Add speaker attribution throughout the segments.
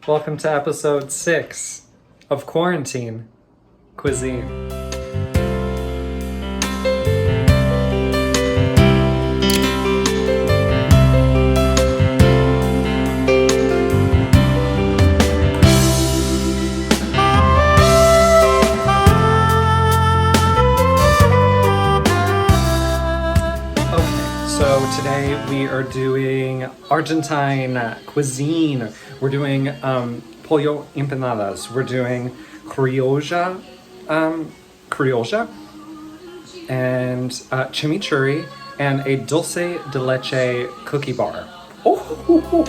Speaker 1: Welcome to episode 6 of Quarantine Quisine. So today we are doing Argentine cuisine. We're doing pollo empanadas. We're doing criolla and chimichurri and a dulce de leche cookie bar. Oh.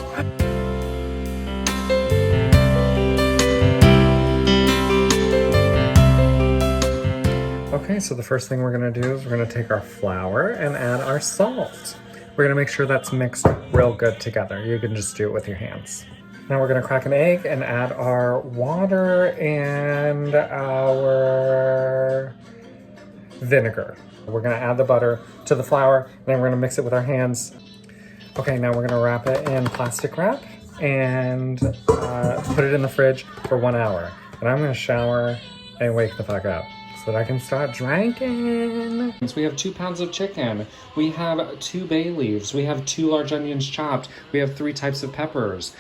Speaker 1: Okay, so the first thing we're gonna do is we're gonna take our flour and add our salt. We're gonna make sure that's mixed real good together. You can just do it with your hands. Now we're gonna crack an egg and add our water and our vinegar. We're gonna add the butter to the flour, and then we're gonna mix it with our hands. Okay, now we're gonna wrap it in plastic wrap and put it in the fridge for 1 hour. And I'm gonna shower and wake the fuck up so that I can start drinking. So we have 2 pounds of chicken. We have 2 bay leaves. We have 2 large onions chopped. We have 3 types of peppers.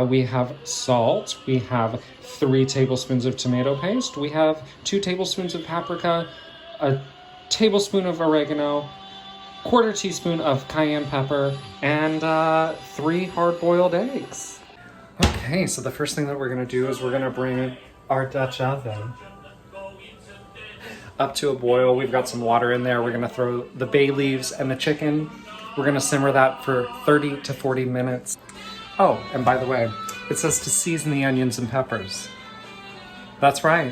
Speaker 1: We have salt. We have 3 tablespoons of tomato paste. We have 2 tablespoons of paprika, a tablespoon of oregano, 1/4 teaspoon of cayenne pepper, and 3 hard-boiled eggs. Okay, so the first thing that we're gonna do is we're gonna bring our Dutch oven up to a boil. We've got some water in there. We're gonna throw the bay leaves and the chicken. We're gonna simmer that for 30 to 40 minutes. Oh, and by the way, it says to season the onions and peppers. That's right,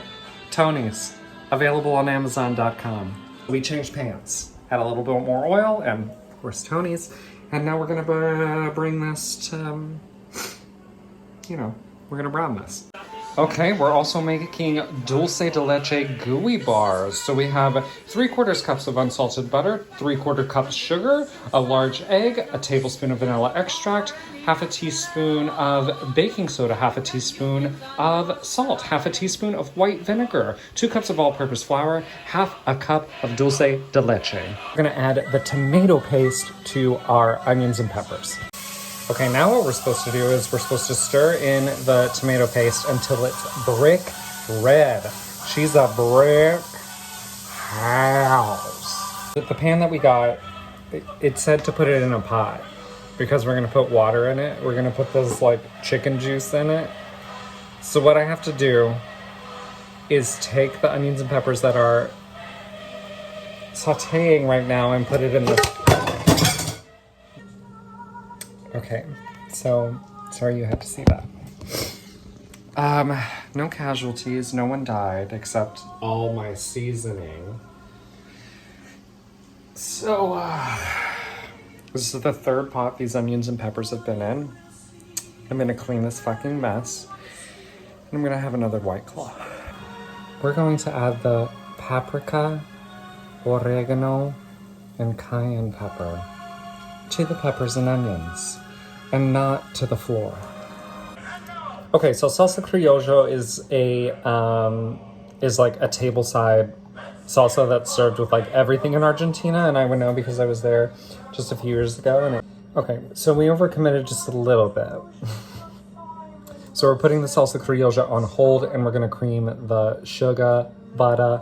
Speaker 1: Tony's, available on Amazon.com. We changed pans, add a little bit more oil, and of course Tony's. And now we're gonna bring this to, we're gonna brown this. Okay, we're also making dulce de leche gooey bars. So we have 3/4 cups of unsalted butter, 3/4 cups sugar, a large egg, a tablespoon of vanilla extract, 1/2 teaspoon of baking soda, 1/2 teaspoon of salt, 1/2 teaspoon of white vinegar, 2 cups of all-purpose flour, 1/2 cup of dulce de leche. We're gonna add the tomato paste to our onions and peppers. Okay, now what we're supposed to do is we're supposed to stir in the tomato paste until it's brick red. She's a brick house. The pan that we got, it said to put it in a pot because we're gonna put water in it. We're gonna put this like chicken juice in it. So what I have to do is take the onions and peppers that are sauteing right now and put it in this. Okay, so sorry you had to see that. No casualties, no one died except all my seasoning. So, this is the 3rd pot these onions and peppers have been in. I'm gonna clean this fucking mess. And I'm gonna have another White Claw. We're going to add the paprika, oregano, and cayenne pepper to the peppers and onions, and not to the floor. Okay, so salsa criolla is like a table side salsa that's served with like everything in Argentina, and I would know because I was there just a few years ago. Okay, so we overcommitted just a little bit. So we're putting the salsa criolla on hold, and we're gonna cream the sugar, butter.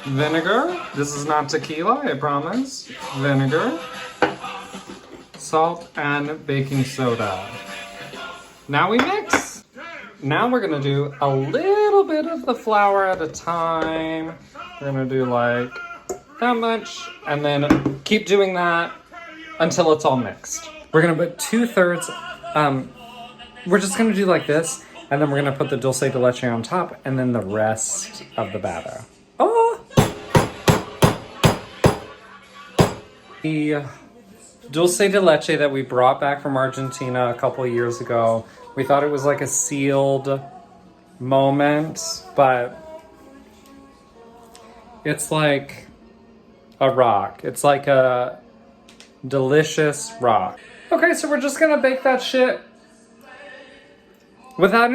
Speaker 1: Vinegar. This is not tequila, I promise. Vinegar, salt, and baking soda. Now we mix. Now we're gonna do a little bit of the flour at a time. We're gonna do like that much, and then keep doing that until it's all mixed. We're gonna put 2/3, we're just gonna do like this, and then we're gonna put the dulce de leche on top, and then the rest of the batter. Oh! The dulce de leche that we brought back from Argentina a couple of years ago, we thought it was like a sealed moment, but it's like a rock. It's like a delicious rock. Okay, so we're just gonna bake that shit without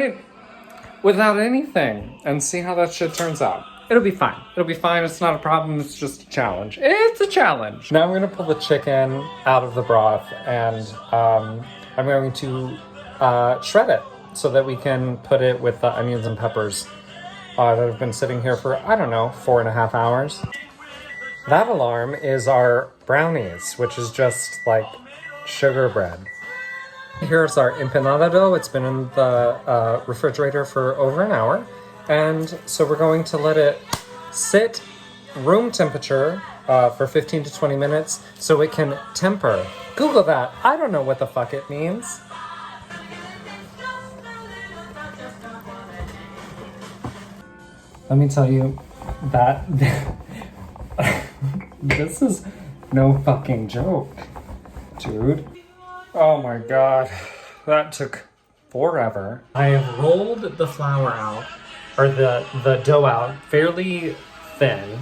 Speaker 1: anything and see how that shit turns out. It'll be fine. It'll be fine. It's not a problem. It's just a challenge. It's a challenge. Now I'm gonna pull the chicken out of the broth and I'm going to shred it so that we can put it with the onions and peppers that have been sitting here for, I don't know, 4.5 hours. That alarm is our brownies, which is just like sugar bread. Here's our empanada dough. It's been in the refrigerator for over an hour. And so we're going to let it sit room temperature for 15 to 20 minutes so it can temper. Google that. I don't know what the fuck it means. Let me tell you that this is no fucking joke, dude. Oh my god, that took forever. I have rolled the flour out, or the dough out, fairly thin.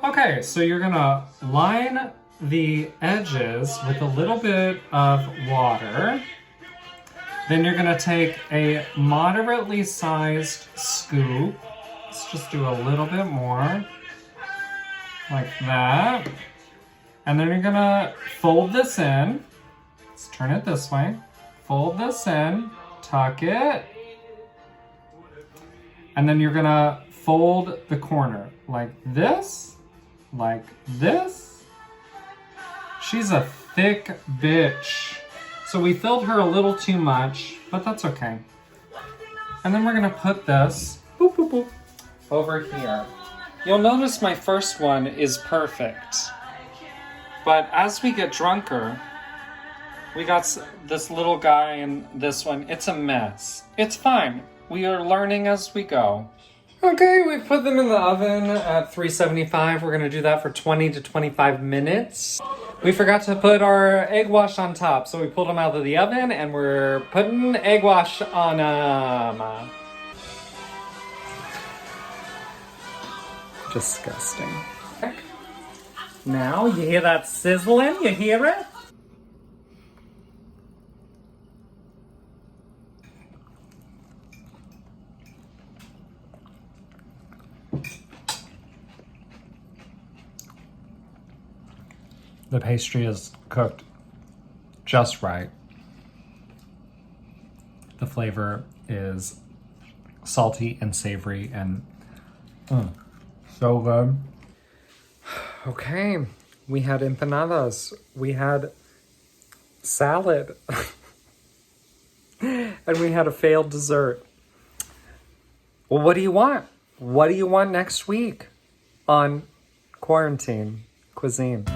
Speaker 1: Okay, so you're gonna line the edges with a little bit of water. Then you're gonna take a moderately sized scoop. Let's just do a little bit more, like that. And then you're gonna fold this in. Let's turn it this way. Fold this in, tuck it. And then you're gonna fold the corner like this. Like this. She's a thick bitch. So we filled her a little too much, but that's okay. And then we're gonna put this boop, boop, boop, over here. You'll notice my first one is perfect. But as we get drunker, we got this little guy and this one. It's a mess. It's fine. We are learning as we go. Okay, we put them in the oven at 375. We're gonna do that for 20 to 25 minutes. We forgot to put our egg wash on top, so we pulled them out of the oven and we're putting egg wash on them. Disgusting. Now, you hear that sizzling? You hear it? The pastry is cooked just right. The flavor is salty and savory and so good. Okay, we had empanadas, we had salad, and we had a failed dessert. Well, what do you want? What do you want next week on Quarantine Quisine?